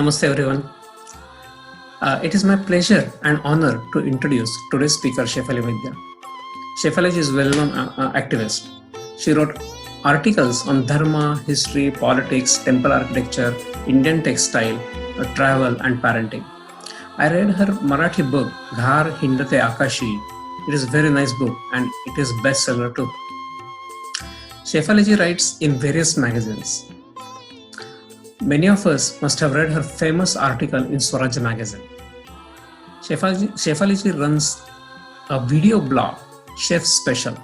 Namaste everyone. It is my pleasure and honor to introduce today's speaker Shefali Vaidya. Shefali is a well-known activist. She wrote articles on dharma, history, politics, temple architecture, Indian textile, travel and parenting. I read her Marathi book Ghar Hindate Akashi. It is a very nice book and it is bestseller too. Shefali writes in various magazines. Many of us must have read her famous article in Swaraj magazine. Shefali runs a video blog, Chef Special.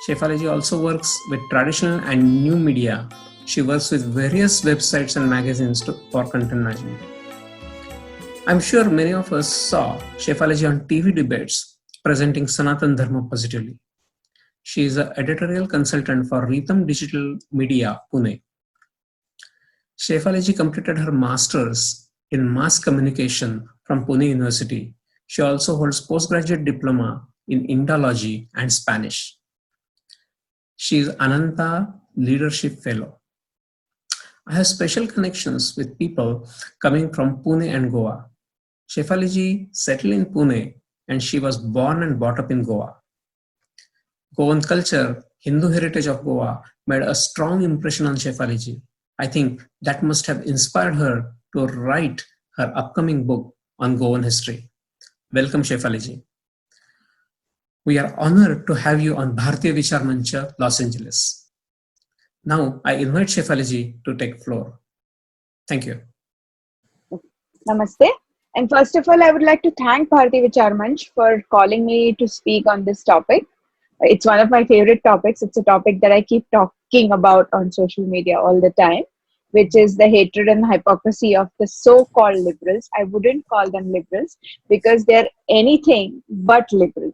Shefali also works with traditional and new media. She works with various websites and magazines for content management. I'm sure many of us saw Shefali on TV debates presenting Sanatan Dharma positively. She is an editorial consultant for Rhythm Digital Media, Pune. Shefali completed her master's in mass communication from Pune University. She also holds postgraduate diploma in Indology and Spanish. She is Ananta Leadership Fellow. I have special connections with people coming from Pune and Goa. Shefali settled in Pune and she was born and brought up in Goa. Goan culture, Hindu heritage of Goa made a strong impression on Shefali. I think that must have inspired her to write her upcoming book on Goan history. Welcome, Shefali. We are honored to have you on Bharatiya Vichar Manch, Los Angeles. Now, I invite Shefali to take floor. Thank you. Namaste. And first of all, I would like to thank Bharatiya Vichar Manch for calling me to speak on this topic. It's one of my favorite topics. It's a topic that I keep talking about on social media all the time, which is the hatred and hypocrisy of the so-called liberals. I wouldn't call them liberals because they're anything but liberal.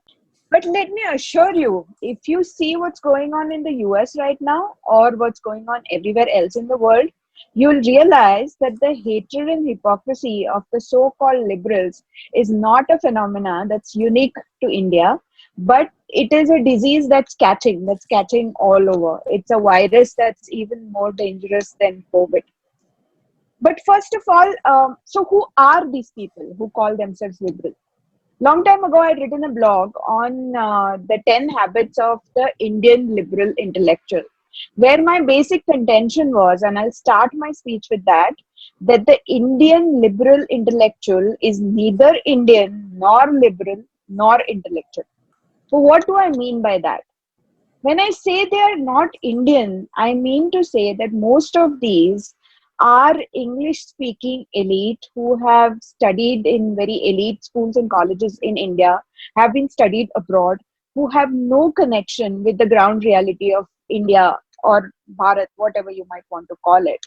But let me assure you, if you see what's going on in the US right now or what's going on everywhere else in the world, you'll realize that the hatred and hypocrisy of the so-called liberals is not a phenomena that's unique to India, but it is a disease that's catching all over. It's a virus that's even more dangerous than COVID. But first of all, so who are these people who call themselves liberal? Long time ago, I had written a blog on the 10 habits of the Indian liberal intellectual, where my basic contention was, and I'll start my speech with that the Indian liberal intellectual is neither Indian nor liberal nor intellectual. So what do I mean by that? When I say they are not Indian, I mean to say that most of these are English-speaking elite who have studied in very elite schools and colleges in India, have been studied abroad, who have no connection with the ground reality of India or Bharat, whatever you might want to call it.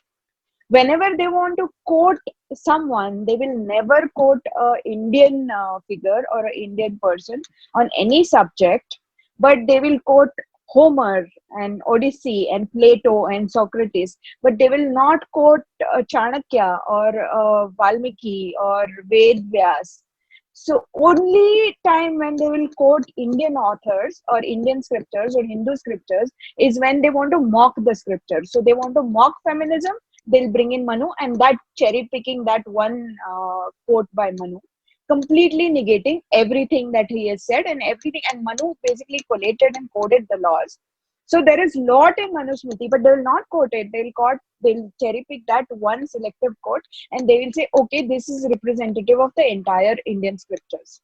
Whenever they want to quote someone, they will never quote an Indian figure or an Indian person on any subject, but they will quote Homer and Odyssey and Plato and Socrates, but they will not quote Chanakya or Valmiki or Ved Vyas. So only time when they will quote Indian authors or Indian scriptures or Hindu scriptures is when they want to mock the scriptures. So they want to mock feminism, they'll bring in Manu, and that cherry picking that one quote by Manu, completely negating everything that he has said and everything. And Manu basically collated and coded the laws. So there is lot in Manusmriti, but they will not quote it. They'll cherry pick that one selective quote and they will say, okay, this is representative of the entire Indian scriptures.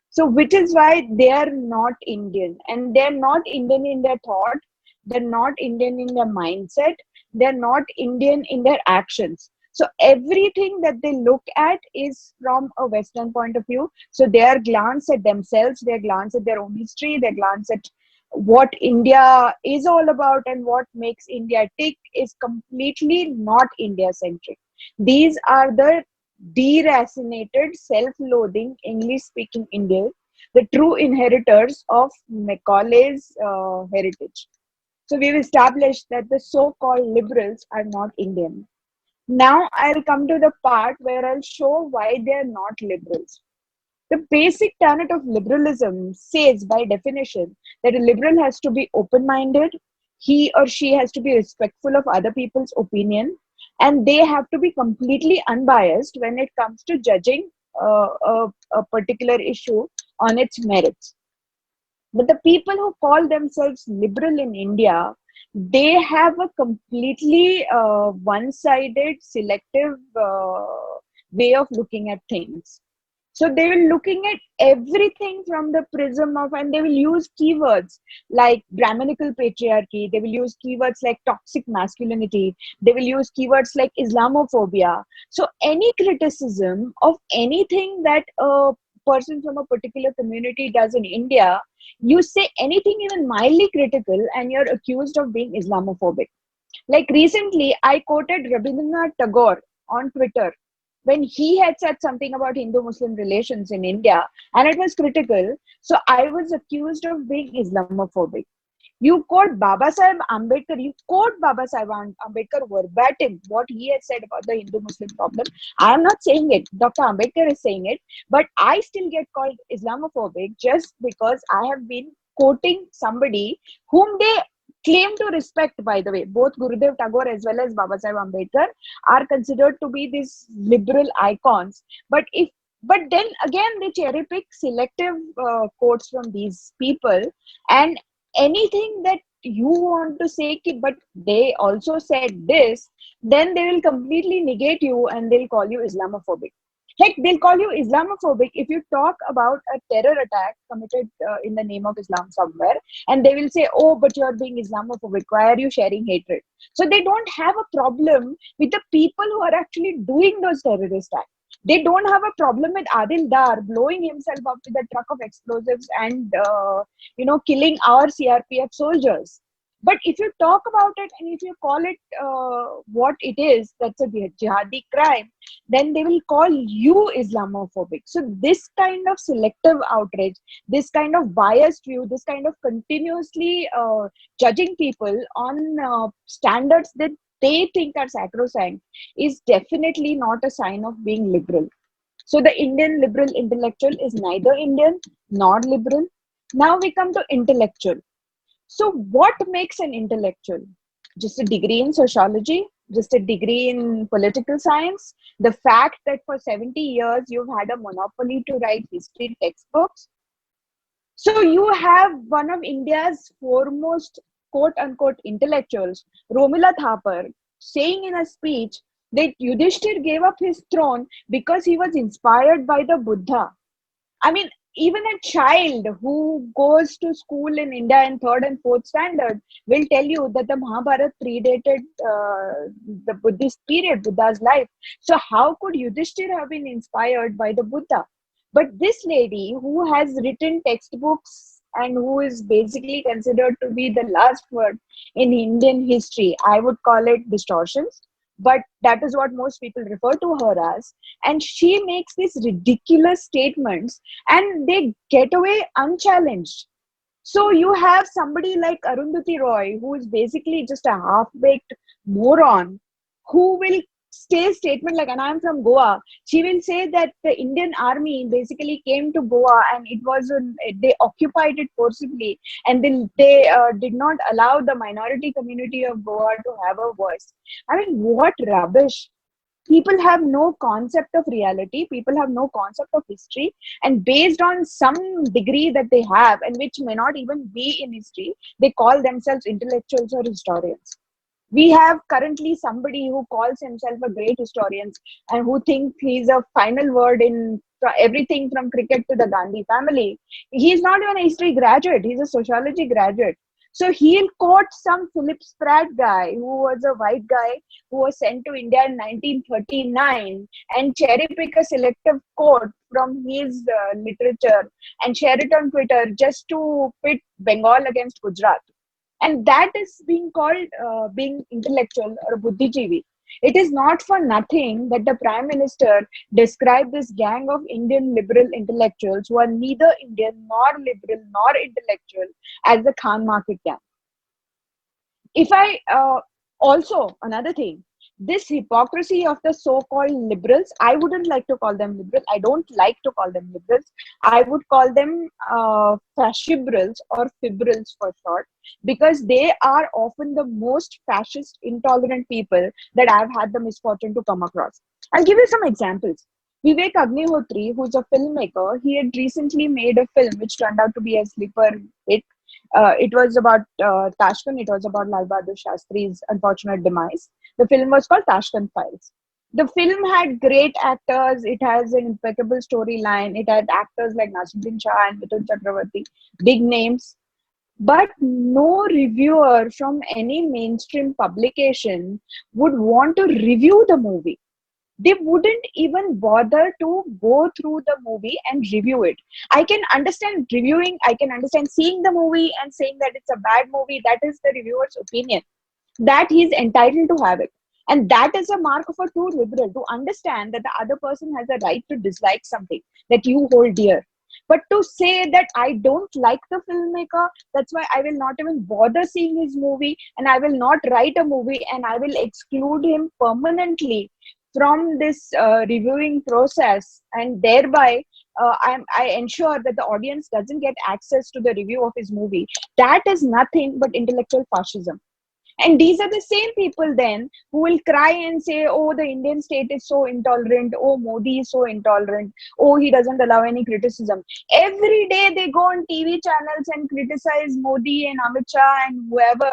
So which is why they are not Indian, and they're not Indian in their thought. They're not Indian in their mindset. They're not Indian in their actions. So everything that they look at is from a Western point of view. So their glance at themselves, their glance at their own history, their glance at what India is all about and what makes India tick is completely not India-centric. These are the deracinated, self-loathing, English-speaking Indians, the true inheritors of Macaulay's heritage. So we've established that the so-called liberals are not Indian. Now I'll come to the part where I'll show why they are not liberals. The basic tenet of liberalism says by definition that a liberal has to be open-minded, he or she has to be respectful of other people's opinion, and they have to be completely unbiased when it comes to judging a particular issue on its merits. But the people who call themselves liberal in India, they have a completely one-sided, selective way of looking at things. So they will looking at everything from the prism of, and they will use keywords like Brahminical patriarchy. They will use keywords like toxic masculinity. They will use keywords like Islamophobia. So any criticism of anything that a person from a particular community does in India, you say anything even mildly critical, and you're accused of being Islamophobic. Like recently, I quoted Rabindranath Tagore on Twitter when he had said something about Hindu-Muslim relations in India, and it was critical. So I was accused of being Islamophobic. You quote Baba Sahib Ambedkar, you quote Baba Sahib Ambedkar verbatim, what he has said about the Hindu-Muslim problem. I am not saying it. Dr. Ambedkar is saying it, but I still get called Islamophobic just because I have been quoting somebody whom they claim to respect, by the way. Both Gurudev Tagore as well as Baba Sahib Ambedkar are considered to be these liberal icons. But then again, they cherry pick selective quotes from these people, and anything that you want to say, but they also said this, then they will completely negate you and they'll call you Islamophobic. Heck, they'll call you Islamophobic if you talk about a terror attack committed in the name of Islam somewhere, and they will say, oh, but you're being Islamophobic. Why are you sharing hatred? So they don't have a problem with the people who are actually doing those terrorist acts. They don't have a problem with Adil Dar blowing himself up with a truck of explosives and killing our CRPF soldiers. But if you talk about it and if you call it what it is, that's a jihadi crime, then they will call you Islamophobic. So this kind of selective outrage, this kind of biased view, this kind of continuously judging people on standards that they think are sacrosanct is definitely not a sign of being liberal. So the Indian liberal intellectual is neither Indian nor liberal. Now we come to intellectual. So what makes an intellectual? Just a degree in sociology? Just a degree in political science? The fact that for 70 years you've had a monopoly to write history textbooks? So you have one of India's foremost quote unquote intellectuals, Romila Thapar, saying in a speech that Yudhishthir gave up his throne because he was inspired by the Buddha. I mean, even a child who goes to school in India in third and fourth standard will tell you that the Mahabharata predated the Buddhist period, Buddha's life. So how could Yudhishthir have been inspired by the Buddha? But this lady who has written textbooks and who is basically considered to be the last word in Indian history, I would call it distortions, but that is what most people refer to her as. And she makes these ridiculous statements and they get away unchallenged. So you have somebody like Arundhati Roy, who is basically just a half-baked moron, who will say a statement like, and I'm from Goa. She will say that the Indian army basically came to Goa and it was they occupied it forcibly, and then they did not allow the minority community of Goa to have a voice. I mean, what rubbish. People have no concept of reality, people have no concept of history, and based on some degree that they have and which may not even be in history, they call themselves intellectuals or historians. We have currently somebody who calls himself a great historian and who thinks he's a final word in everything from cricket to the Gandhi family. He's not even a history graduate, he's a sociology graduate. So he'll quote some Philip Spratt guy who was a white guy who was sent to India in 1939 and cherry pick a selective quote from his literature and share it on Twitter just to pit Bengal against Gujarat. And that is being called being intellectual or buddhijeevi. It is not for nothing that the Prime Minister described this gang of Indian liberal intellectuals who are neither Indian nor liberal nor intellectual as the Khan market gang. If I also, another thing, This hypocrisy of the so-called liberals, I wouldn't like to call them liberals. I don't like to call them liberals. I would call them fascibrals or fibrils for short, because they are often the most fascist, intolerant people that I've had the misfortune to come across. I'll give you some examples. Vivek Agnihotri, who's a filmmaker, he had recently made a film which turned out to be a sleeper hit. It was about Tashkent. It was about Lal Bahadur Shastri's unfortunate demise. The film was called Tashkent Files. The film had great actors. It has an impeccable storyline. It had actors like Nasiruddin Shah and Mithun Chakravarti, big names. But no reviewer from any mainstream publication would want to review the movie. They wouldn't even bother to go through the movie and review it. I can understand reviewing, I can understand seeing the movie and saying that it's a bad movie. That is the reviewer's opinion, that he's entitled to have it. And that is a mark of a true liberal, to understand that the other person has a right to dislike something that you hold dear. But to say that I don't like the filmmaker, that's why I will not even bother seeing his movie, and I will not write a movie, and I will exclude him permanently from this reviewing process, and thereby I ensure that the audience doesn't get access to the review of his movie. That is nothing but intellectual fascism. And these are the same people then who will cry and say, oh, the Indian state is so intolerant. Oh, Modi is so intolerant. Oh, he doesn't allow any criticism. Every day they go on TV channels and criticize Modi and Amit Shah and whoever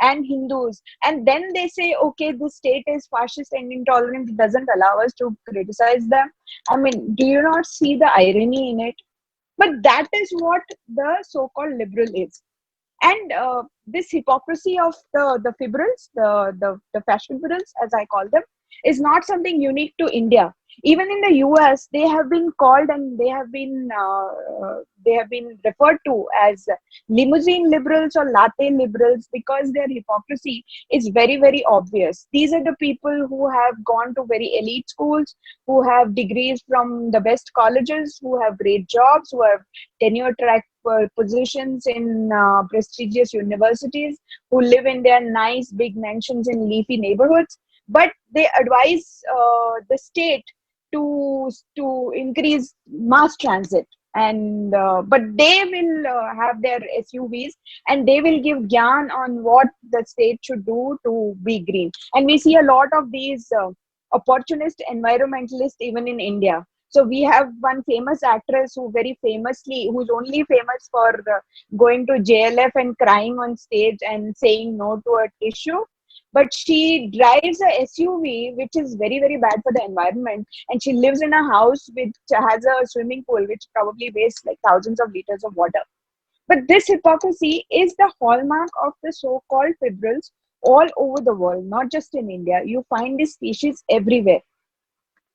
and Hindus. And then they say, okay, this state is fascist and intolerant. It doesn't allow us to criticize them. I mean, do you not see the irony in it? But that is what the so-called liberal is. And this hypocrisy of the fibrils, the fashion fibrils, as I call them, is not something unique to India. Even in the US, they have been called, and they have been referred to as limousine liberals or latte liberals, because their hypocrisy is very, very obvious. These are the people who have gone to very elite schools, who have degrees from the best colleges, who have great jobs, who have tenure track positions in prestigious universities, who live in their nice big mansions in leafy neighborhoods, but they advise the state to increase mass transit, and but they will have their SUVs, and they will give gyan on what the state should do to be green. And we see a lot of these opportunist environmentalists even in India. So we have one famous actress who very famously, who's only famous for going to JLF and crying on stage and saying no to a tissue. But she drives a SUV, which is very, very bad for the environment. And she lives in a house which has a swimming pool, which probably wastes like thousands of liters of water. But this hypocrisy is the hallmark of the so-called liberals all over the world, not just in India. You find this species everywhere.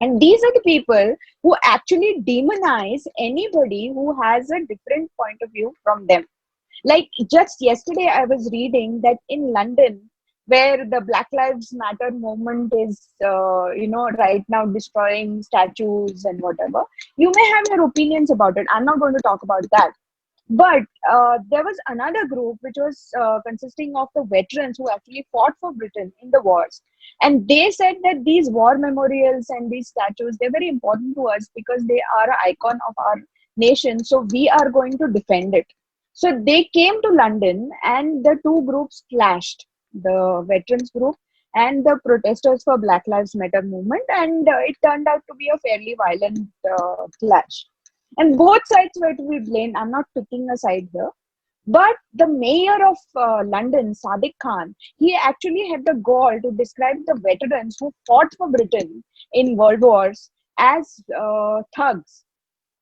And these are the people who actually demonize anybody who has a different point of view from them. Like just yesterday, I was reading that in London, where the Black Lives Matter movement is, right now destroying statues and whatever, you may have your opinions about it. I'm not going to talk about that. But there was another group which was consisting of the veterans who actually fought for Britain in the wars. And they said that these war memorials and these statues, they're very important to us because they are an icon of our nation. So we are going to defend it. So they came to London and the two groups clashed, the veterans group and the protesters for Black Lives Matter movement. And it turned out to be a fairly violent clash. And both sides were to be blamed. I'm not picking a side here. But the mayor of London, Sadiq Khan, he actually had the gall to describe the veterans who fought for Britain in world wars as thugs.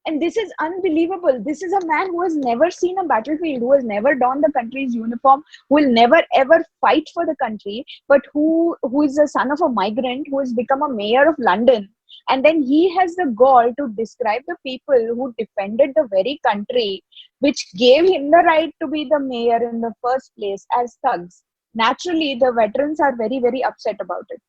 And this is unbelievable. This is a man who has never seen a battlefield, who has never donned the country's uniform, who will never ever fight for the country, but who is the son of a migrant who has become a mayor of London. And then he has the gall to describe the people who defended the very country which gave him the right to be the mayor in the first place as thugs. Naturally, the veterans are very, very upset about it.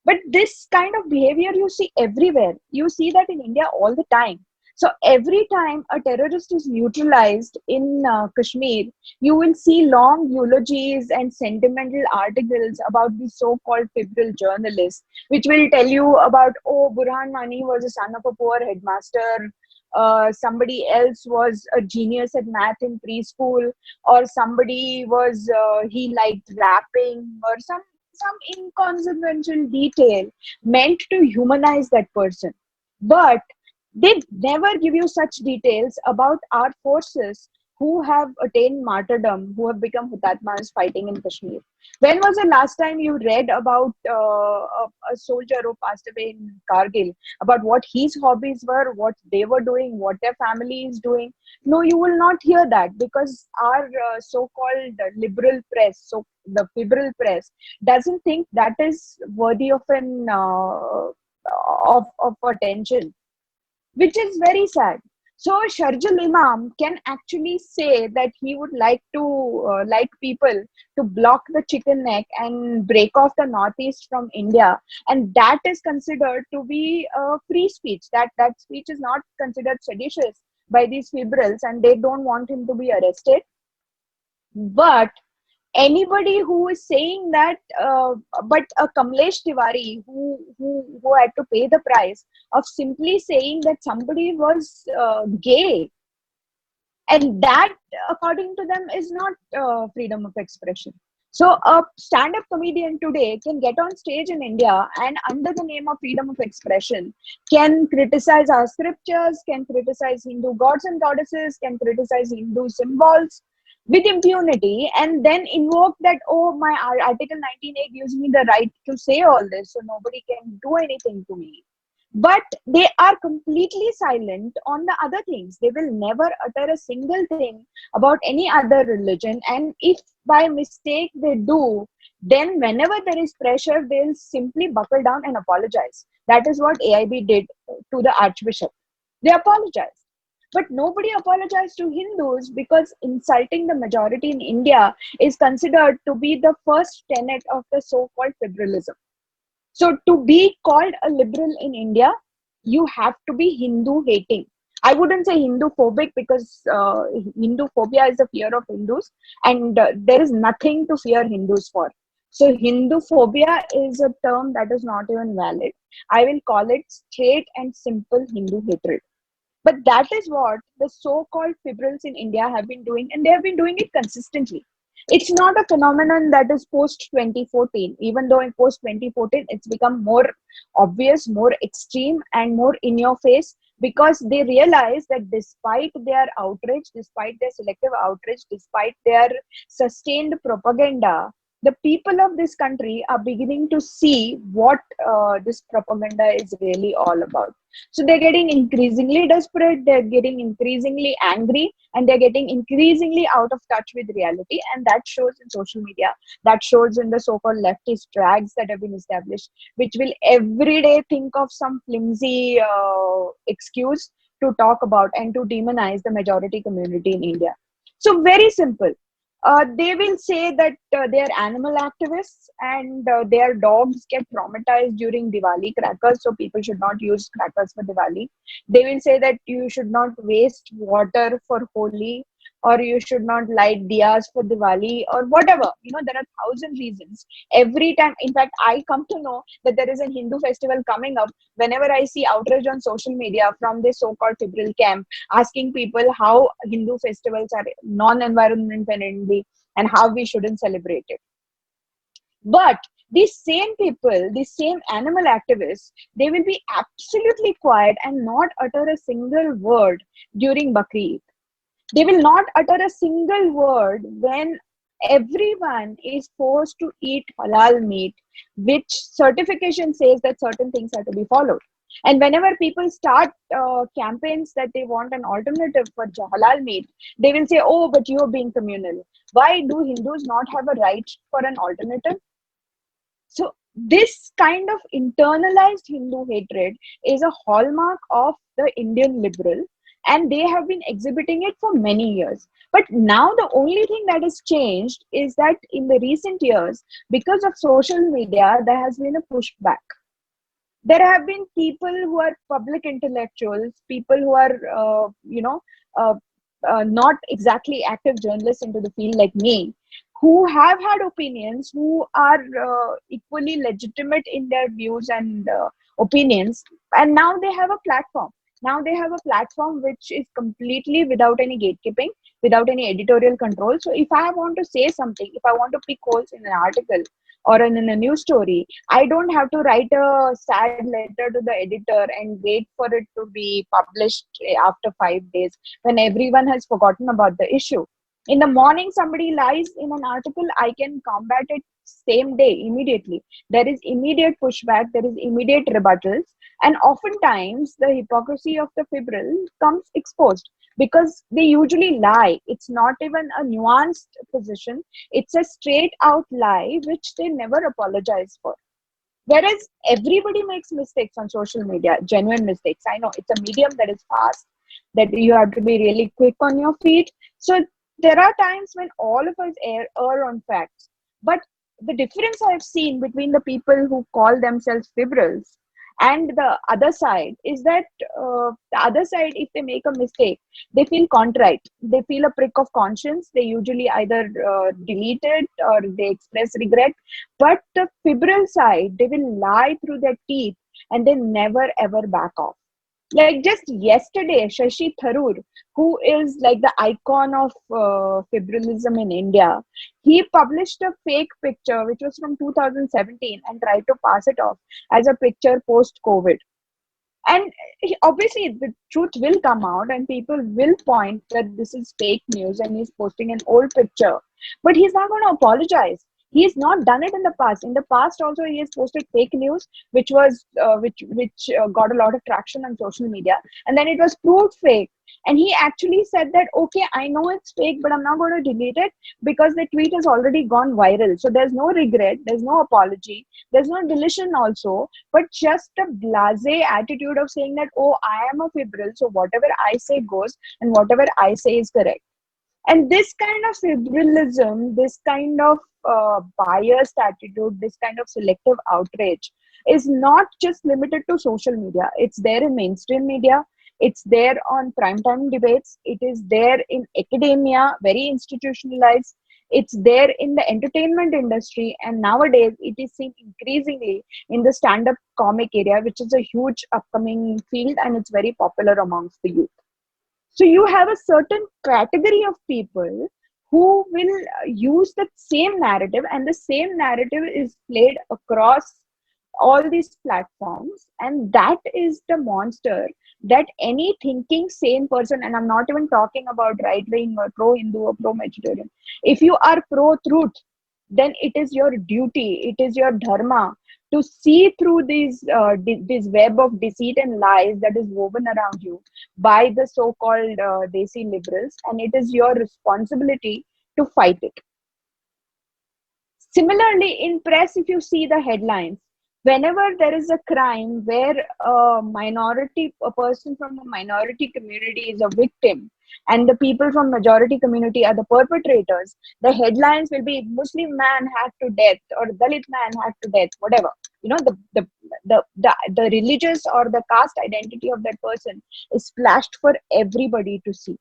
But this kind of behavior you see everywhere. You see that in India all the time. So every time a terrorist is neutralized in Kashmir, you will see long eulogies and sentimental articles about the so-called liberal journalists, which will tell you about, oh, Burhan Wani was a son of a poor headmaster, somebody else was a genius at math in preschool, or somebody was he liked rapping, or some inconsequential detail meant to humanize that person. But they never give you such details about our forces who have attained martyrdom, who have become Hutatmas fighting in Kashmir. When was the last time you read about a soldier who passed away in Kargil, about what his hobbies were, what they were doing, what their family is doing? No, you will not hear that, because our so-called liberal press, so the liberal press, doesn't think that is worthy of an of attention, which is very sad. So Sharjul Imam can actually say that he would like people to block the chicken neck and break off the northeast from India, and that is considered to be free speech. That speech is not considered seditious by these liberals, and they don't want him to be arrested. But anybody who is saying that, but a Kamlesh Tiwari who had to pay the price of simply saying that somebody was gay, and that, according to them, is not freedom of expression. So a stand-up comedian today can get on stage in India and, under the name of freedom of expression, can criticize our scriptures, can criticize Hindu gods and goddesses, can criticize Hindu symbols with impunity, and then invoke that, oh, my Article 19A gives me the right to say all this, so nobody can do anything to me. But they are completely silent on the other things. They will never utter a single thing about any other religion, and if by mistake they do, then whenever there is pressure, they'll simply buckle down and apologize. That is what AIB did to the Archbishop. They apologized. But nobody apologized to Hindus, because insulting the majority in India is considered to be the first tenet of the so-called liberalism. So to be called a liberal in India, you have to be Hindu hating. I wouldn't say Hindu phobic, because Hindu phobia is the fear of Hindus, and there is nothing to fear Hindus for. So Hindu phobia is a term that is not even valid. I will call it straight and simple Hindu hatred. But that is what the so-called liberals in India have been doing, and they have been doing it consistently. It's not a phenomenon that is post 2014, even though in post 2014 it's become more obvious, more extreme, and more in your face, because they realize that despite their outrage, despite their selective outrage, despite their sustained propaganda, the people of this country are beginning to see what this propaganda is really all about. So they're getting increasingly desperate, they're getting increasingly angry, and they're getting increasingly out of touch with reality. And that shows in social media, that shows in the so-called leftist drags that have been established, which will every day think of some flimsy excuse to talk about and to demonize the majority community in India. So very simple. They will say that they are animal activists, and their dogs get traumatized during Diwali crackers, so people should not use crackers for Diwali. They will say that you should not waste water for Holi, or you should not light diyas for Diwali, or whatever. There are thousand reasons. Every time, in fact, I come to know that there is a Hindu festival coming up whenever I see outrage on social media from this so-called liberal camp, asking people how Hindu festivals are non-environment friendly and how we shouldn't celebrate it. But these same people, these same animal activists, they will be absolutely quiet and not utter a single word during Bakri. They will not utter a single word when everyone is forced to eat halal meat, which certification says that certain things are to be followed. And whenever people start campaigns that they want an alternative for halal meat, they will say, oh, but you're being communal. Why do Hindus not have a right for an alternative? So this kind of internalized Hindu hatred is a hallmark of the Indian liberal, and they have been exhibiting it for many years. But now the only thing that has changed is that in the recent years, because of social media, there has been a pushback. There have been people who are public intellectuals, people who are, uh, not exactly active journalists into the field like me, who have had opinions, who are equally legitimate in their views and opinions, and now they have a platform. Now they have a platform which is completely without any gatekeeping, without any editorial control. So if I want to say something, if I want to pick holes in an article or in a news story, I don't have to write a sad letter to the editor and wait for it to be published after 5 days when everyone has forgotten about the issue. In the morning, somebody lies in an article, I can combat it same day, immediately. There is immediate pushback, there is immediate rebuttals, and oftentimes the hypocrisy of the fibril comes exposed because they usually lie. It's not even a nuanced position, it's a straight out lie which they never apologize for. Whereas everybody makes mistakes on social media, genuine mistakes. I know it's a medium that is fast, that you have to be really quick on your feet. So there are times when all of us err on facts. But the difference I've seen between the people who call themselves liberals and the other side is that the other side, if they make a mistake, they feel contrite. They feel a prick of conscience. They usually either delete it or they express regret. But the fibral side, they will lie through their teeth and they never ever back off. Like just yesterday, Shashi Tharoor, who is like the icon of fibrilism in India, he published a fake picture which was from 2017 and tried to pass it off as a picture post COVID. And obviously, the truth will come out, and people will point that this is fake news and he's posting an old picture. But he's not going to apologize. He's not done it in the past. In the past, also, he has posted fake news, which was got a lot of traction on social media, and then it was proved fake. And he actually said that, okay, I know it's fake, but I'm not going to delete it because the tweet has already gone viral. So there's no regret, there's no apology, there's no deletion also, but just a blasé attitude of saying that, oh, I am a fibral, so whatever I say goes and whatever I say is correct. And this kind of fibrilism, this kind of biased attitude, this kind of selective outrage is not just limited to social media. It's there in mainstream media, it's there on primetime debates, it is there in academia, very institutionalized, it's there in the entertainment industry, and nowadays it is seen increasingly in the stand-up comic area, which is a huge upcoming field and it's very popular amongst the youth. So you have a certain category of people who will use the same narrative, and the same narrative is played across all these platforms, and that is the monster that any thinking sane person, and I'm not even talking about right wing or pro Hindu or pro vegetarian, if you are pro truth, then it is your duty, it is your dharma to see through this web of deceit and lies that is woven around you by the so-called desi liberals, and it is your responsibility to fight it. Similarly, in press, if you see the headlines, whenever there is a crime where a person from a minority community is a victim, and the people from majority community are the perpetrators, the headlines will be Muslim man hacked to death or Dalit man hacked to death, whatever. You know, the religious or the caste identity of that person is flashed for everybody to see.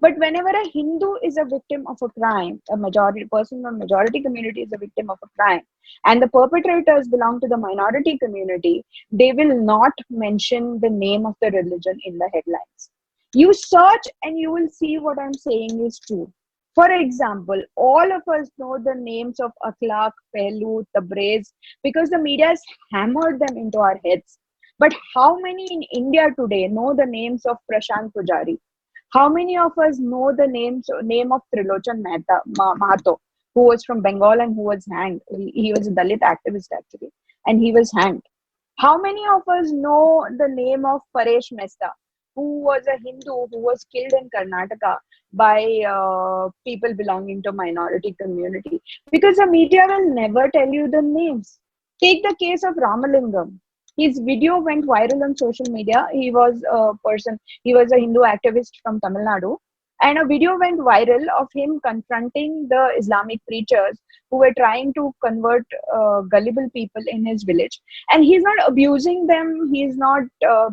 But whenever a Hindu is a victim of a crime, a majority person from majority community is a victim of a crime, and the perpetrators belong to the minority community, they will not mention the name of the religion in the headlines. You search and you will see what I'm saying is true. For example, all of us know the names of Akhlaq, Pehlu, Tabriz, because the media has hammered them into our heads. But how many in India today know the names of Prashant Pujari? How many of us know the name of Trilochan Mahato, who was from Bengal and who was hanged? He was a Dalit activist actually, and he was hanged. How many of us know the name of Paresh Mehta, who was a Hindu who was killed in Karnataka by people belonging to minority community? Because the media will never tell you the names. Take the case of Ramalingam. His video went viral on social media. He was a Hindu activist from Tamil Nadu. And a video went viral of him confronting the Islamic preachers who were trying to convert gullible people in his village. And he's not abusing them, he's not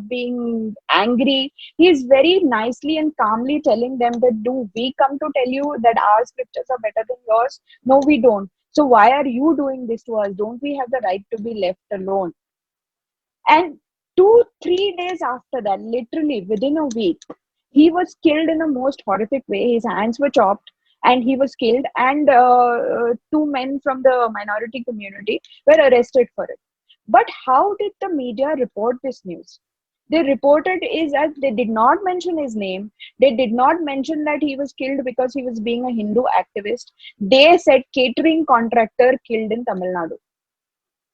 being angry. He's very nicely and calmly telling them that, do we come to tell you that our scriptures are better than yours? No, we don't. So why are you doing this to us? Don't we have the right to be left alone? And 2 3 days after that, literally within a week, he was killed in the most horrific way. His hands were chopped and he was killed, and two men from the minority community were arrested for it. But how did the media report this news? They reported is that they did not mention his name. They did not mention that he was killed because he was being a Hindu activist. They said catering contractor killed in Tamil Nadu.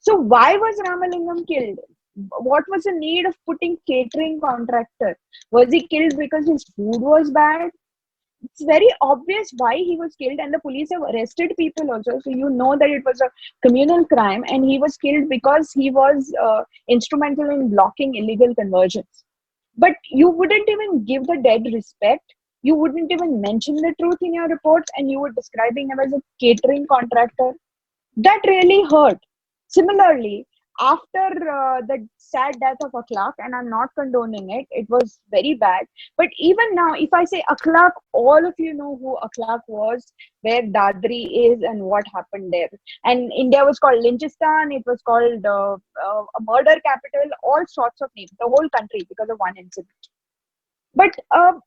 So why was Ramalingam killed? What was the need of putting catering contractor? Was he killed because his food was bad? It's very obvious why he was killed, and the police have arrested people also. So you know that it was a communal crime, and he was killed because he was instrumental in blocking illegal conversions. But you wouldn't even give the dead respect. You wouldn't even mention the truth in your reports, and you were describing him as a catering contractor. That really hurt. Similarly, after the sad death of Akhlaq, and I'm not condoning it, it was very bad. But even now, if I say Akhlaq, all of you know who Akhlaq was, where Dadri is, and what happened there. And India was called Lynchistan, it was called a murder capital, all sorts of names, the whole country because of one incident. But a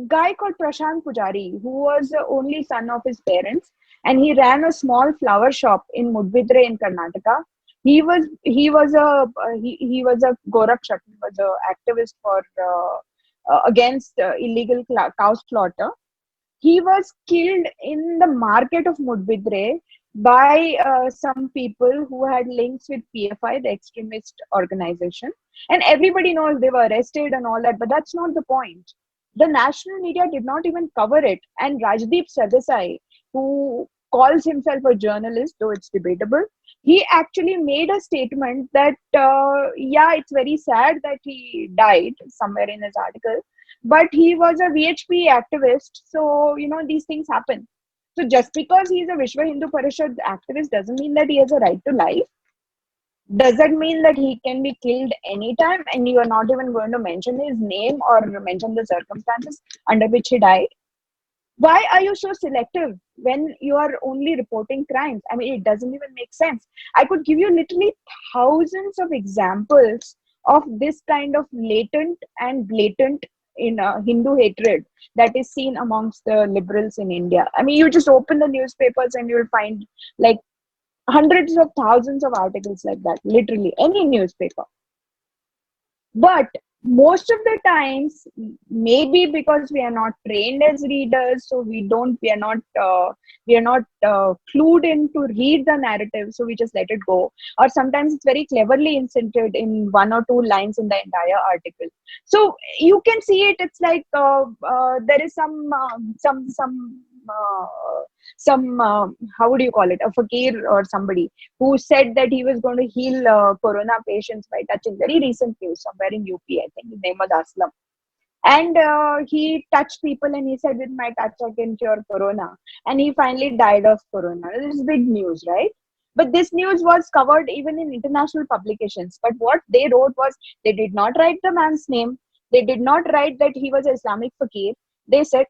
guy called Prashant Pujari, who was the only son of his parents, and he ran a small flower shop in Mudbidre in Karnataka. He was a Gorakshak, he was an activist for against illegal cow slaughter. He was killed in the market of Mudbidre by some people who had links with PFI, the extremist organization. And everybody knows they were arrested and all that, but that's not the point. The national media did not even cover it. And Rajdeep Sardesai, who calls himself a journalist, though it's debatable, he actually made a statement that, yeah, it's very sad that he died somewhere in his article, but he was a VHP activist. So, these things happen. So just because he's a Vishwa Hindu Parishad activist doesn't mean that he has a right to life. Doesn't mean that he can be killed anytime, and you are not even going to mention his name or mention the circumstances under which he died. Why are you so selective when you are only reporting crimes? I mean, it doesn't even make sense. I could give you literally thousands of examples of this kind of latent and blatant in Hindu hatred that is seen amongst the liberals in India. I mean, you just open the newspapers and you'll find like hundreds of thousands of articles like that, literally any newspaper. But most of the times, maybe because we are not trained as readers, so we are not clued in to read the narrative, so we just let it go. Or sometimes it's very cleverly inserted in one or two lines in the entire article. So you can see it. It's like there is how would you call it, a fakir or somebody who said that he was going to heal corona patients by touching, very recent news somewhere in UP, I think his name was Aslam. And he touched people and he said, with my touch I can cure corona, and he finally died of corona. This is big news, right? But this news was covered even in international publications. But what they wrote was, they did not write the man's name, they did not write that he was an Islamic fakir. They said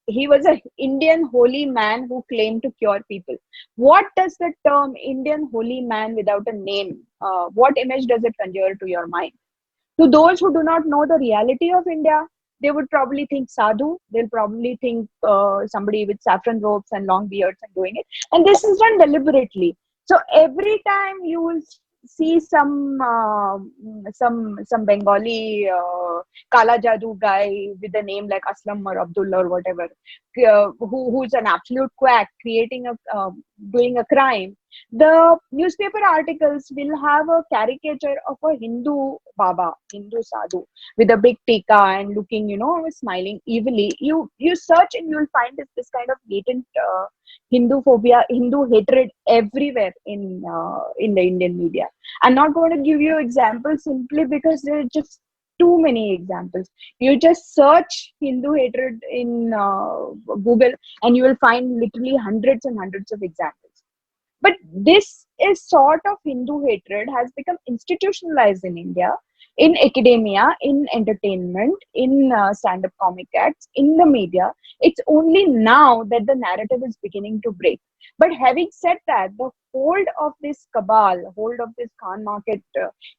he was an Indian holy man who claimed to cure people. What does the term Indian holy man without a name, what image does it conjure to your mind? To those who do not know the reality of India, they would probably think sadhu. They'll probably think somebody with saffron robes and long beards and doing it. And this is done deliberately. So every time you will see some Bengali Kala Jadoo guy with a name like Aslam or Abdullah or whatever, who's an absolute quack doing a crime, the newspaper articles will have a caricature of a Hindu Baba, Hindu Sadhu, with a big tika and looking, smiling evilly. You search and you'll find this kind of latent Hindu phobia, Hindu hatred everywhere in the Indian media. I'm not going to give you examples simply because they're just too many examples. You just search Hindu hatred in Google, and you will find literally hundreds and hundreds of examples. But this is sort of Hindu hatred has become institutionalized in India, in academia, in entertainment, in stand-up comic acts, in the media. It's only now that the narrative is beginning to break. But having said that, the hold of this cabal, hold of this Khan market,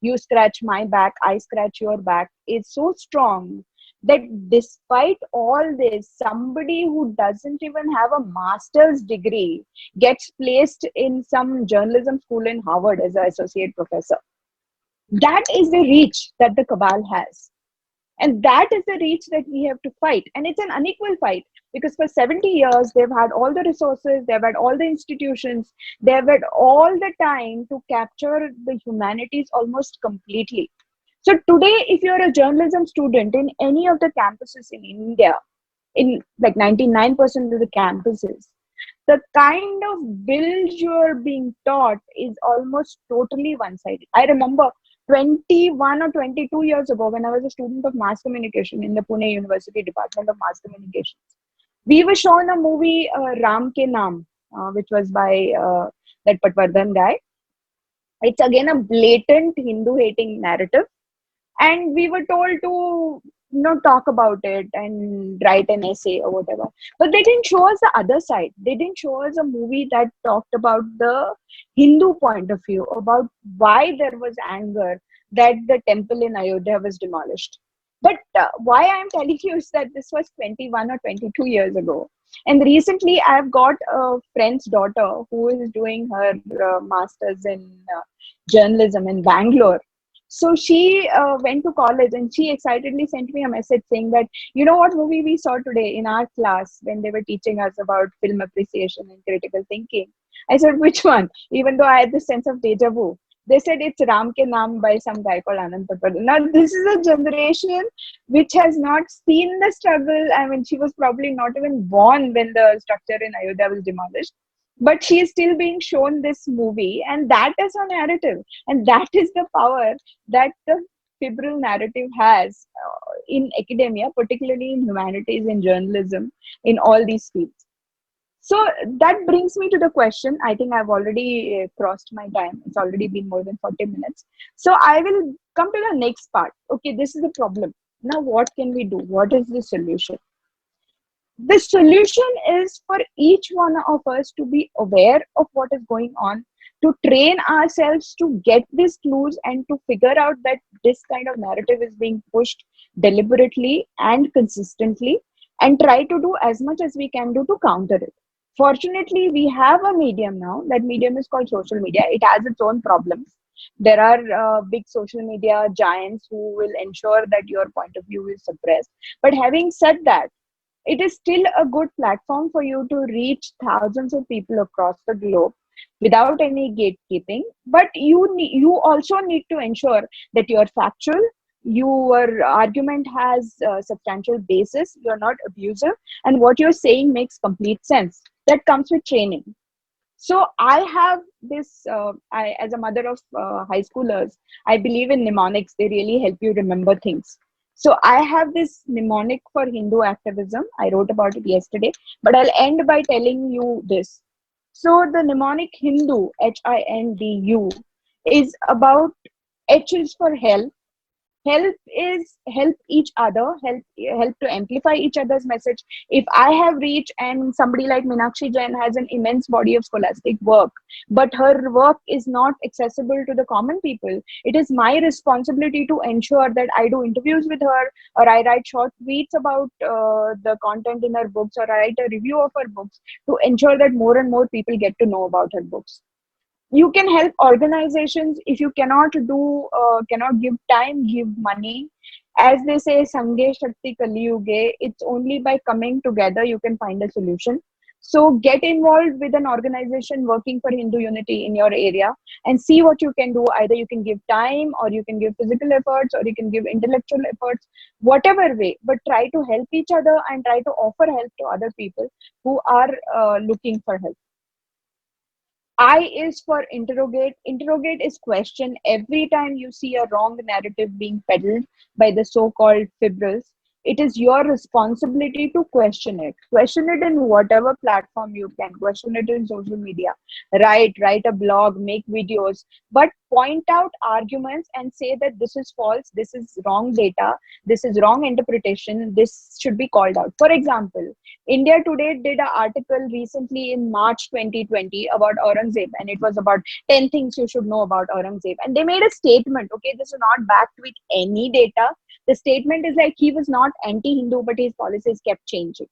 you scratch my back, I scratch your back, is so strong that despite all this, somebody who doesn't even have a master's degree gets placed in some journalism school in Harvard as an associate professor. That is the reach that the cabal has. And that is the reach that we have to fight. And it's an unequal fight because for 70 years, they've had all the resources, they've had all the institutions, they've had all the time to capture the humanities almost completely. So today, if you're a journalism student in any of the campuses in India, in like 99% of the campuses, the kind of build you're being taught is almost totally one-sided. I remember 21 or 22 years ago when I was a student of mass communication in the Pune University Department of Mass Communications. We were shown a movie, Ram Ke Naam, which was by that Patwardhan guy. It's again a blatant Hindu hating narrative, and we were told to talk about it and write an essay or whatever, but they didn't show us the other side. They didn't show us a movie that talked about the Hindu point of view, about why there was anger that the temple in Ayodhya was demolished. But why I'm telling you is that this was 21 or 22 years ago, and recently I've got a friend's daughter who is doing her masters in journalism in Bangalore. So she went to college and she excitedly sent me a message saying that, you know what movie we saw today in our class when they were teaching us about film appreciation and critical thinking. I said, which one? Even though I had this sense of deja vu. They said it's Ram Ke Naam by some guy called Anand Patel. Now, this is a generation which has not seen the struggle. I mean, she was probably not even born when the structure in Ayodhya was demolished. But she is still being shown this movie, and that is her narrative. And that is the power that the fibrile narrative has in academia, particularly in humanities, in journalism, in all these fields. So that brings me to the question. I think I've already crossed my time. It's already been more than 40 minutes. So I will come to the next part. Okay, this is the problem. Now, what can we do? What is the solution? The solution is for each one of us to be aware of what is going on, to train ourselves to get these clues and to figure out that this kind of narrative is being pushed deliberately and consistently, and try to do as much as we can do to counter it. Fortunately, we have a medium now. That medium is called social media. It has its own problems. There are big social media giants who will ensure that your point of view is suppressed. But having said that, it is still a good platform for you to reach thousands of people across the globe without any gatekeeping. But you also need to ensure that you're factual, your argument has a substantial basis, you're not abusive, and what you're saying makes complete sense. That comes with training. So I have this, as a mother of high schoolers, I believe in mnemonics. They really help you remember things. So I have this mnemonic for Hindu activism. I wrote about it yesterday, but I'll end by telling you this. So the mnemonic Hindu, Hindu, is about H is for help. Help is help each other, help to amplify each other's message. If I have reach and somebody like Meenakshi Jain has an immense body of scholastic work, but her work is not accessible to the common people, it is my responsibility to ensure that I do interviews with her, or I write short tweets about the content in her books, or I write a review of her books to ensure that more and more people get to know about her books. You can help organizations. If you cannot give time, give money. As they say, Sange Shakti Kali Yuge, it's only by coming together you can find a solution. So get involved with an organization working for Hindu unity in your area and see what you can do. Either you can give time, or you can give physical efforts, or you can give intellectual efforts, whatever way, but try to help each other and try to offer help to other people who are looking for help. I is for interrogate. Interrogate is question. Every time you see a wrong narrative being peddled by the so-called fibrils, it is your responsibility to question it. Question it in whatever platform you can. Question it in social media. Write a blog, make videos, but point out arguments and say that this is false, this is wrong data, this is wrong interpretation, this should be called out. For example, India Today did an article recently in March 2020 about Aurangzeb, and it was about 10 things you should know about Aurangzeb. And they made a statement, okay, this is not backed with any data. The statement is like he was not anti Hindu, but his policies kept changing.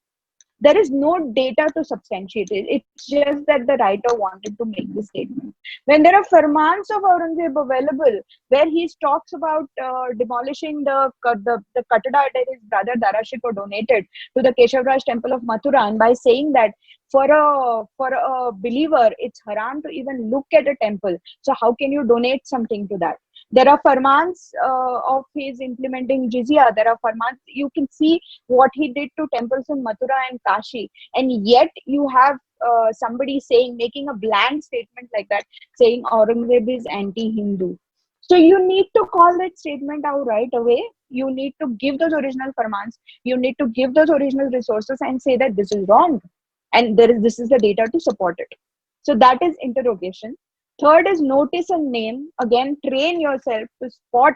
There is no data to substantiate it. It's just that the writer wanted to make this statement. When there are farmans of Aurangzeb available, where he talks about demolishing the Kattada that his brother Darashiko donated to the Keshavraj temple of Mathura, and by saying that for a believer, it's haram to even look at a temple. So how can you donate something to that? There are farmans of his implementing jizya. There are farmans. You can see what he did to temples in Mathura and Kashi, and yet you have somebody saying, making a bland statement like that, saying Aurangzeb is anti-Hindu. So you need to call that statement out right away. You need to give those original farmans. You need to give those original resources and say that this is wrong, and this is the data to support it. So that is interrogation. Third is notice and name. Again, train yourself to spot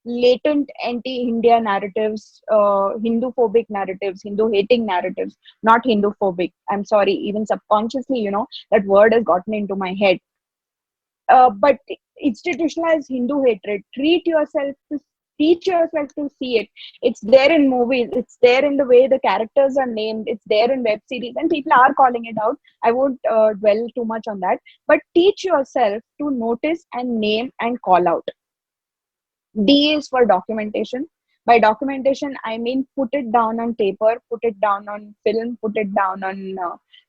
latent anti-India narratives, Hindu-phobic narratives, Hindu-hating narratives, not Hindu-phobic. I'm sorry, even subconsciously, that word has gotten into my head. But institutionalized Hindu hatred, teach yourself to see it. It's there in movies, it's there in the way the characters are named, it's there in web series, and people are calling it out. I won't dwell too much on that, but teach yourself to notice and name and call out. D is for documentation. By documentation, I mean put it down on paper, put it down on film, put it down on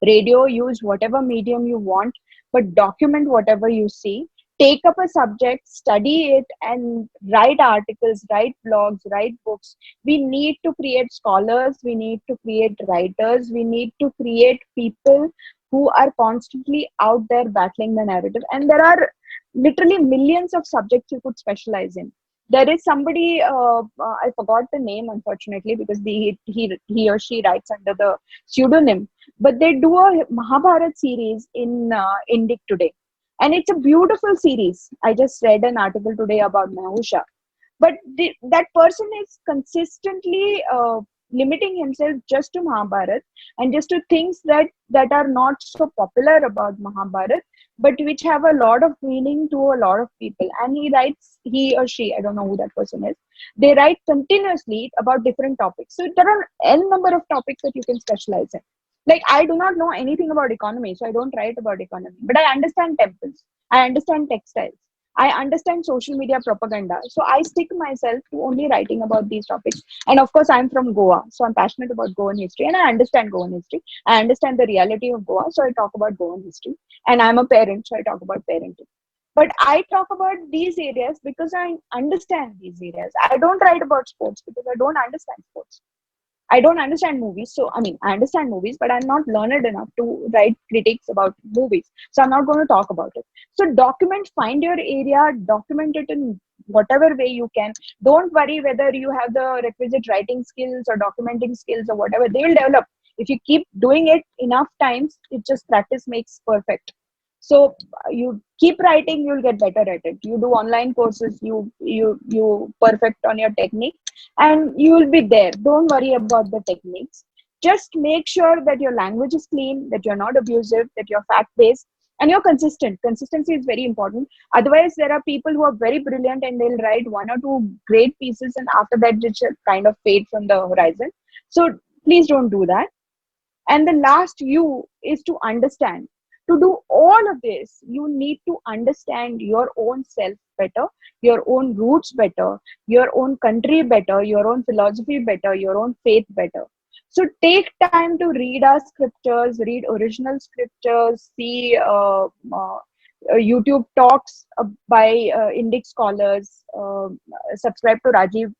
radio, use whatever medium you want, but document whatever you see. Take up a subject, study it, and write articles, write blogs, write books. We need to create scholars, we need to create writers, we need to create people who are constantly out there battling the narrative. And there are literally millions of subjects you could specialize in. There is somebody, I forgot the name unfortunately, because he or she writes under the pseudonym, but they do a Mahabharat series in Indic Today, and it's a beautiful series. I just read an article today about Mahusha, but that person is consistently limiting himself just to Mahabharat and just to things that are not so popular about Mahabharat, but which have a lot of meaning to a lot of people. And he or she, I don't know who that person is, they write continuously about different topics. So there are n number of topics that you can specialize in. Like, I do not know anything about economy, so I don't write about economy, but I understand temples, I understand textiles, I understand social media propaganda. So I stick myself to only writing about these topics. And of course, I'm from Goa, so I'm passionate about Goan history and I understand Goan history. I understand the reality of Goa, so I talk about Goan history. And I'm a parent, so I talk about parenting. But I talk about these areas because I understand these areas. I don't write about sports because I don't understand sports. I don't understand movies. So, I mean, I understand movies, but I'm not learned enough to write critiques about movies. So, I'm not going to talk about it. So, find your area, document it in whatever way you can. Don't worry whether you have the requisite writing skills or documenting skills or whatever. They will develop. If you keep doing it enough times, it just practice makes perfect. So you keep writing, you'll get better at it. You do online courses, you perfect on your technique, and you will be there. Don't worry about the techniques. Just make sure that your language is clean, that you're not abusive, that you're fact based, and you're consistent. Consistency is very important. Otherwise, there are people who are very brilliant and they'll write one or two great pieces, and after that, it should kind of fade from the horizon. So please don't do that. And the last U is to understand. To do all of this, you need to understand your own self better, your own roots better, your own country better, your own philosophy better, your own faith better. So take time to read our scriptures, read original scriptures, see YouTube talks by Indic scholars, subscribe to Rajiv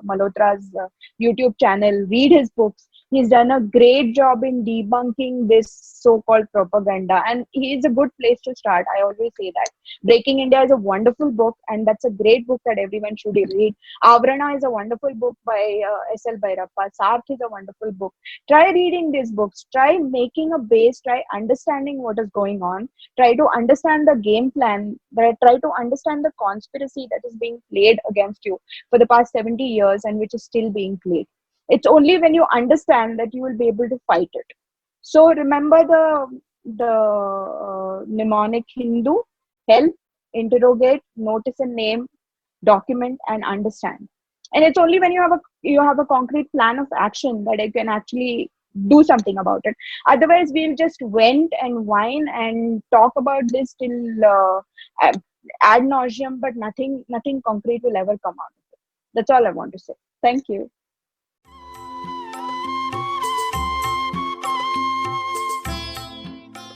Malhotra's YouTube channel, read his books. He's done a great job in debunking this so-called propaganda, and he is a good place to start. I always say that Breaking India is a wonderful book, and that's a great book that everyone should read. Avrana is a wonderful book by S.L. Bhairappa. Sarth is a wonderful book. Try reading these books. Try making a base. Try understanding what is going on. Try to understand the game plan. Try to understand the conspiracy that is being played against you for the past 70 years and which is still being played. It's only when you understand that you will be able to fight it. So remember the mnemonic Hindu: help, interrogate, notice a name, document, and understand. And it's only when you have a concrete plan of action that I can actually do something about it. Otherwise, we'll just vent and whine and talk about this till ad nauseum, but nothing concrete will ever come out of it. That's all I want to say. Thank you.